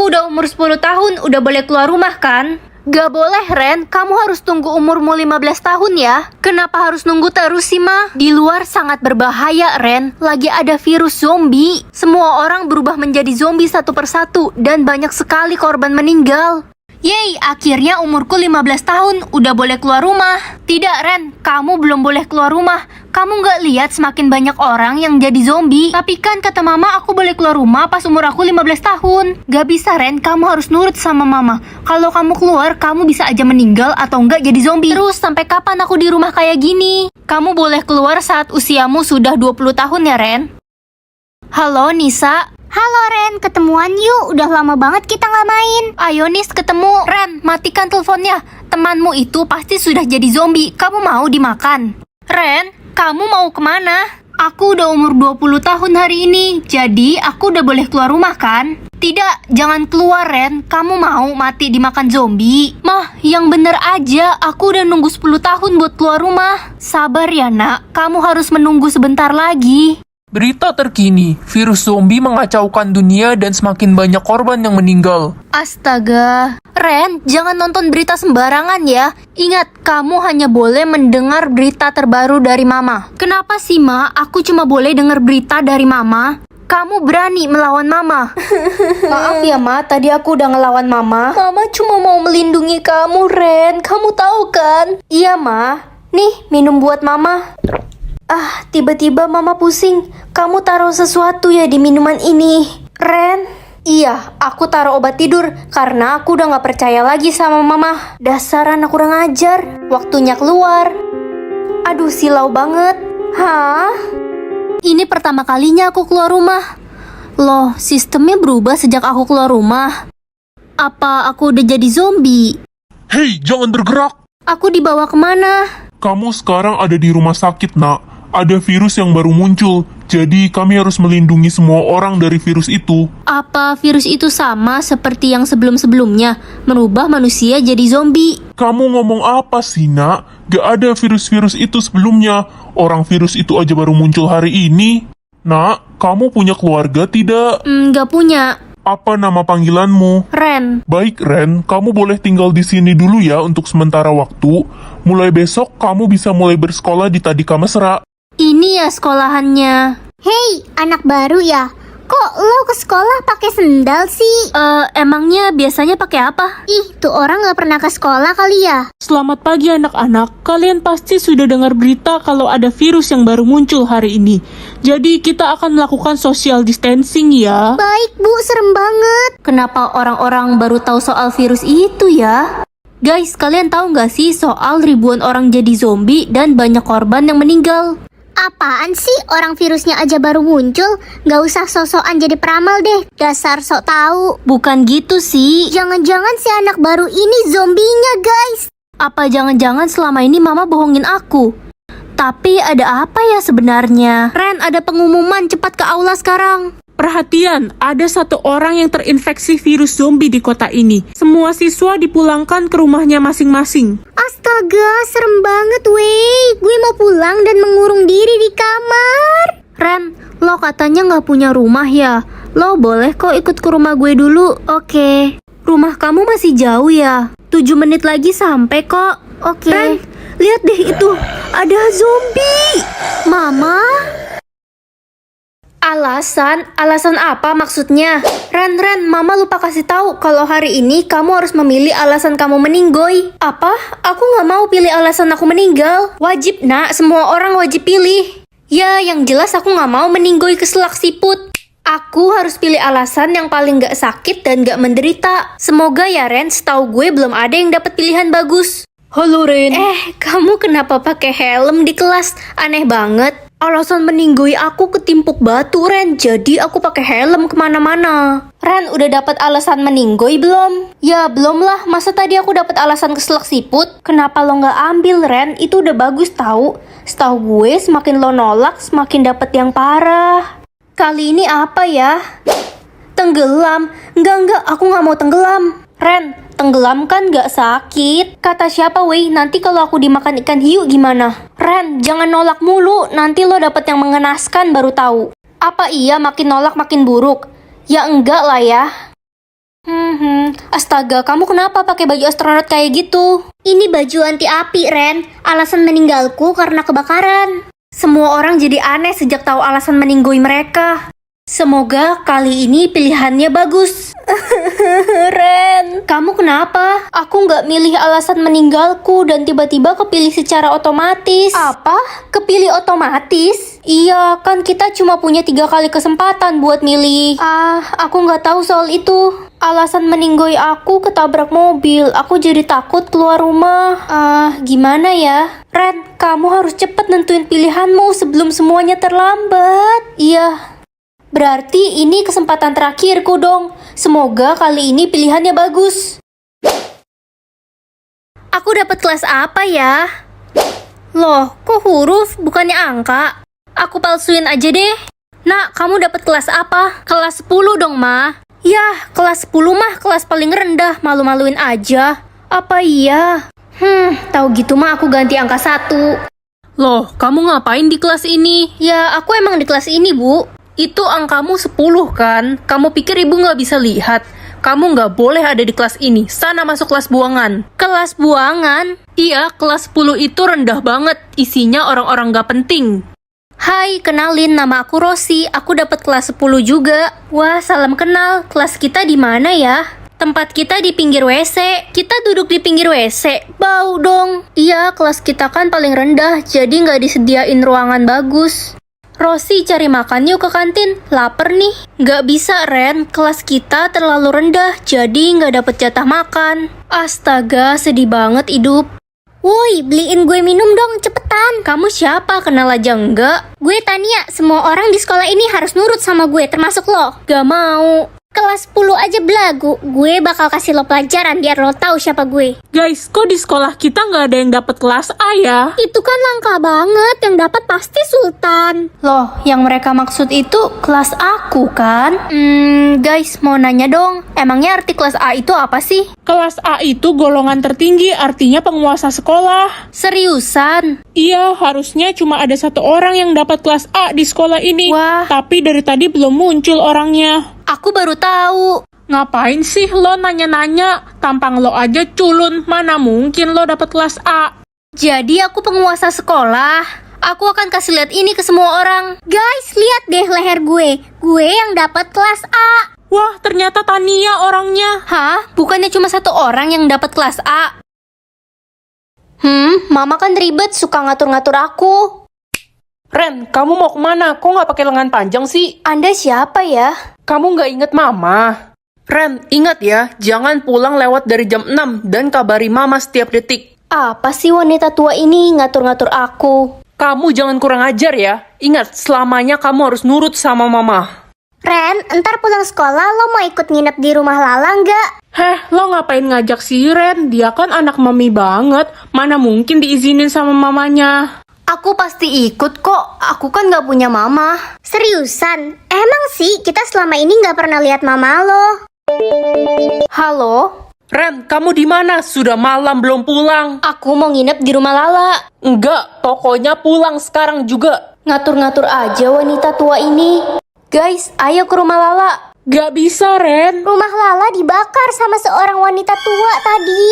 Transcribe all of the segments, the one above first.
Kamu udah umur 10 tahun, udah boleh keluar rumah kan? Gak boleh, Ren. Kamu harus tunggu umurmu 15 tahun ya. Kenapa harus nunggu terus sih, Ma? Di luar sangat berbahaya, Ren. Lagi ada virus zombie. Semua orang berubah menjadi zombie satu persatu dan banyak sekali korban meninggal. Yeay, akhirnya umurku 15 tahun, udah boleh keluar rumah. Tidak, Ren, kamu belum boleh keluar rumah. Kamu gak lihat semakin banyak orang yang jadi zombie? Tapi kan kata mama aku boleh keluar rumah pas umur aku 15 tahun. Gak bisa, Ren, kamu harus nurut sama mama. Kalau kamu keluar, kamu bisa aja meninggal atau enggak jadi zombie. Terus, sampai kapan aku di rumah kayak gini? Kamu boleh keluar saat usiamu sudah 20 tahun ya, Ren? Halo, Nisa. Halo Ren, ketemuan yuk. Udah lama banget kita nggak main. Ayo Nis, ketemu. Ren, matikan teleponnya. Temanmu itu pasti sudah jadi zombie. Kamu mau dimakan? Ren, kamu mau kemana? Aku udah umur 20 tahun hari ini. Jadi aku udah boleh keluar rumah kan? Tidak, jangan keluar Ren. Kamu mau mati dimakan zombie? Mah, yang bener aja. Aku udah nunggu 10 tahun buat keluar rumah. Sabar ya nak, kamu harus menunggu sebentar lagi. Berita terkini, virus zombie mengacaukan dunia dan semakin banyak korban yang meninggal. Astaga. Ren, jangan nonton berita sembarangan ya. Ingat, kamu hanya boleh mendengar berita terbaru dari mama. Kenapa sih, Ma? Aku cuma boleh dengar berita dari mama. Kamu berani melawan mama. Maaf ya, Ma. Tadi aku udah ngelawan mama. Mama cuma mau melindungi kamu, Ren. Kamu tahu kan? Iya, Ma. Nih, minum buat mama. Ah, tiba-tiba mama pusing. Kamu taruh sesuatu ya di minuman ini, Ren? Iya, aku taruh obat tidur karena aku udah gak percaya lagi sama mama. Dasar anak kurang ajar. Waktunya keluar. Aduh, silau banget. Hah? Ini pertama kalinya aku keluar rumah. Loh, sistemnya berubah sejak aku keluar rumah. Apa aku udah jadi zombie? Hei, jangan bergerak! Aku dibawa kemana? Kamu sekarang ada di rumah sakit, nak. Ada virus yang baru muncul, jadi kami harus melindungi semua orang dari virus itu. Apa virus itu sama seperti yang sebelum-sebelumnya, merubah manusia jadi zombie? Kamu ngomong apa sih, nak? Gak ada virus-virus itu sebelumnya. Orang virus itu aja baru muncul hari ini. Nak, kamu punya keluarga tidak? Gak punya. Apa nama panggilanmu? Ren. Baik, Ren, kamu boleh tinggal di sini dulu ya untuk sementara waktu. Mulai besok kamu bisa mulai bersekolah di Tadika Mesra. Ini ya sekolahannya. Hei, anak baru ya? Kok lo ke sekolah pakai sendal sih? Emangnya biasanya pakai apa? Ih, tuh orang nggak pernah ke sekolah kali ya? Selamat pagi anak-anak, kalian pasti sudah dengar berita kalau ada virus yang baru muncul hari ini. Jadi kita akan melakukan social distancing ya. Baik bu, serem banget. Kenapa orang-orang baru tahu soal virus itu ya? Guys, kalian tahu nggak sih soal ribuan orang jadi zombie dan banyak korban yang meninggal? Apaan sih? Orang virusnya aja baru muncul. Gak usah sok-sokan jadi peramal deh. Dasar sok tahu. Bukan gitu sih. Jangan-jangan si anak baru ini zombinya, guys. Apa jangan-jangan selama ini mama bohongin aku? Tapi ada apa ya sebenarnya? Ren, ada pengumuman, cepat ke aula sekarang. Perhatian, ada satu orang yang terinfeksi virus zombie di kota ini. Semua siswa dipulangkan ke rumahnya masing-masing. Astaga, serem banget weh. Gue mau pulang dan mengurung diri di kamar. Ren, lo katanya nggak punya rumah ya? Lo boleh kok ikut ke rumah gue dulu, oke? Rumah kamu masih jauh ya? 7 menit lagi sampai kok, oke? Ren, lihat deh itu, ada zombie. Mama? Alasan apa maksudnya? Ren, mama lupa kasih tahu kalau hari ini kamu harus memilih alasan kamu meninggoy. Apa? Aku nggak mau pilih alasan aku meninggal. Wajib nak, semua orang wajib pilih. Ya, yang jelas aku nggak mau meninggoy keselak siput. Aku harus pilih alasan yang paling nggak sakit dan nggak menderita. Semoga ya Ren, setahu gue belum ada yang dapat pilihan bagus. Halo Ren. Kamu kenapa pakai helm di kelas? Aneh banget. Alasan meninggoy aku ketimpuk batu Ren, jadi aku pakai helm kemana-mana. Ren, udah dapat alasan meninggoy belum? Ya belum lah, masa tadi aku dapat alasan keselak siput? Kenapa lo nggak ambil Ren? Itu udah bagus tahu. Setahu gue semakin lo nolak semakin dapat yang parah. Kali ini apa ya? Tenggelam. Enggak, aku nggak mau tenggelam. Ren, tenggelam kan gak sakit. Kata siapa weh, nanti kalau aku dimakan ikan hiu gimana? Ren, jangan nolak mulu, nanti lo dapet yang mengenaskan baru tahu. Apa iya makin nolak makin buruk? Ya enggak lah ya. Astaga, kamu kenapa pakai baju astronot kayak gitu? Ini baju anti api, Ren. Alasan meninggalku karena kebakaran. Semua orang jadi aneh sejak tahu alasan meninggoy mereka. Semoga kali ini pilihannya bagus. Ren, kamu kenapa? Aku nggak milih alasan meninggalku dan tiba-tiba kepilih secara otomatis. Apa? Kepilih otomatis? Iya, kan kita cuma punya 3 kali kesempatan buat milih. Aku nggak tahu soal itu. Alasan meninggoy aku ketabrak mobil. Aku jadi takut keluar rumah. Gimana ya? Ren, kamu harus cepet nentuin pilihanmu sebelum semuanya terlambat. Iya. Berarti ini kesempatan terakhirku dong. Semoga kali ini pilihannya bagus. Aku dapat kelas apa ya? Loh, kok huruf bukannya angka? Aku palsuin aja deh. Nak, kamu dapat kelas apa? Kelas 10 dong, Ma. Yah, kelas 10 mah kelas paling rendah. Malu-maluin aja. Apa iya? Tahu gitu mah aku ganti angka 1. Loh, kamu ngapain di kelas ini? Ya, aku emang di kelas ini, Bu. Itu angkamu 10 kan? Kamu pikir ibu nggak bisa lihat? Kamu nggak boleh ada di kelas ini. Sana masuk kelas buangan. Kelas buangan? Iya, kelas 10 itu rendah banget. Isinya orang-orang nggak penting. Hai, kenalin, nama aku Rosi. Aku dapat kelas 10 juga. Wah, salam kenal. Kelas kita di mana ya? Tempat kita di pinggir WC. Kita duduk di pinggir WC. Bau dong. Iya, kelas kita kan paling rendah, jadi nggak disediain ruangan bagus. Rosi, cari makan yuk ke kantin. Laper nih. Nggak bisa, Ren. Kelas kita terlalu rendah, jadi nggak dapet jatah makan. Astaga, sedih banget hidup. Woi, beliin gue minum dong, cepetan. Kamu siapa? Kenal aja enggak? Gue Tania, semua orang di sekolah ini harus nurut sama gue, termasuk lo. Gak mau. Kelas 10 aja belagu, gue bakal kasih lo pelajaran biar lo tahu siapa gue. Guys, kok di sekolah kita nggak ada yang dapat kelas A ya? Itu kan langka banget, yang dapat pasti Sultan. Loh, yang mereka maksud itu kelas aku kan? Guys, mau nanya dong. Emangnya arti kelas A itu apa sih? Kelas A itu golongan tertinggi, artinya penguasa sekolah. Seriusan? Iya, harusnya cuma ada 1 orang yang dapat kelas A di sekolah ini. Wah. Tapi dari tadi belum muncul orangnya. Aku baru tahu. Ngapain sih lo nanya-nanya? Tampang lo aja culun, mana mungkin lo dapet kelas A? Jadi aku penguasa sekolah. Aku akan kasih lihat ini ke semua orang. Guys, lihat deh leher gue. Gue yang dapat kelas A. Wah, ternyata Tania orangnya. Hah? Bukannya cuma 1 orang yang dapat kelas A? Mama kan ribet, suka ngatur-ngatur aku. Ren, kamu mau kemana? Kok nggak pakai lengan panjang sih? Anda siapa ya? Kamu nggak inget Mama? Ren, ingat ya, jangan pulang lewat dari jam 6 dan kabari Mama setiap detik. Apa sih wanita tua ini ngatur-ngatur aku? Kamu jangan kurang ajar ya. Ingat, selamanya kamu harus nurut sama Mama. Ren, entar pulang sekolah lo mau ikut nginep di rumah Lala nggak? Heh, lo ngapain ngajak si Ren? Dia kan anak mami banget. Mana mungkin diizinin sama mamanya? Aku pasti ikut kok. Aku kan nggak punya mama. Seriusan? Emang sih kita selama ini nggak pernah lihat mama lo. Halo? Ren, kamu di mana? Sudah malam belum pulang? Aku mau nginep di rumah Lala. Enggak, pokoknya pulang sekarang juga. Ngatur-ngatur aja wanita tua ini. Guys, ayo ke rumah Lala. Gak bisa, Ren. Rumah Lala dibakar sama seorang wanita tua tadi.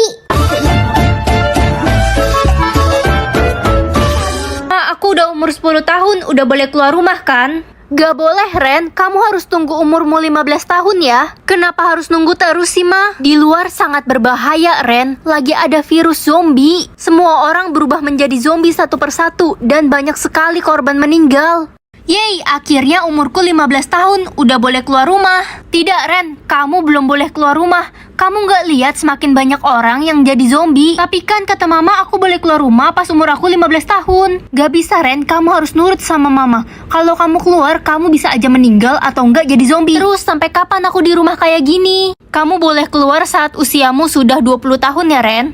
Aku udah umur 10 tahun, udah boleh keluar rumah kan? Gak boleh, Ren. Kamu harus tunggu umurmu 15 tahun ya. Kenapa harus nunggu terus sih, Ma? Di luar sangat berbahaya, Ren. Lagi ada virus zombie. Semua orang berubah menjadi zombie satu persatu dan banyak sekali korban meninggal. Yeay, akhirnya umurku 15 tahun, udah boleh keluar rumah. Tidak, Ren, kamu belum boleh keluar rumah. Kamu nggak lihat semakin banyak orang yang jadi zombie? Tapi kan kata mama aku boleh keluar rumah pas umur aku 15 tahun. Gak bisa, Ren, kamu harus nurut sama mama. Kalau kamu keluar, kamu bisa aja meninggal atau nggak jadi zombie. Terus sampai kapan aku di rumah kayak gini? Kamu boleh keluar saat usiamu sudah 20 tahun ya, Ren?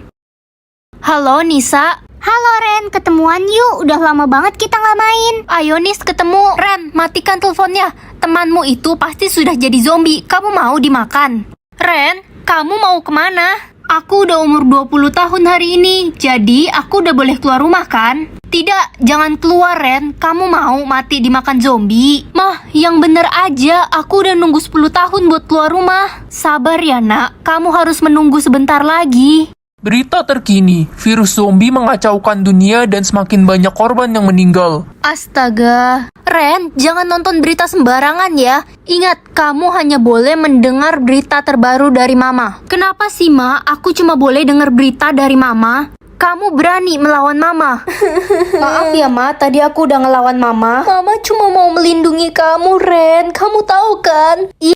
Halo, Nisa. Halo Ren, ketemuan yuk. Udah lama banget kita nggak main. Ayo Nis, ketemu. Ren, matikan teleponnya. Temanmu itu pasti sudah jadi zombie. Kamu mau dimakan? Ren, kamu mau kemana? Aku udah umur 20 tahun hari ini, jadi aku udah boleh keluar rumah kan? Tidak, jangan keluar Ren, kamu mau mati dimakan zombie? Mah, yang bener aja, aku udah nunggu 10 tahun buat keluar rumah. Sabar ya nak, kamu harus menunggu sebentar lagi. Berita terkini, virus zombie mengacaukan dunia dan semakin banyak korban yang meninggal. Astaga, Ren, jangan nonton berita sembarangan ya. Ingat, kamu hanya boleh mendengar berita terbaru dari Mama. Kenapa sih, Ma? Aku cuma boleh dengar berita dari Mama. Kamu berani melawan Mama. Maaf ya, Ma. Tadi aku udah ngelawan Mama. Mama cuma mau melindungi kamu, Ren. Kamu tahu kan? Iya,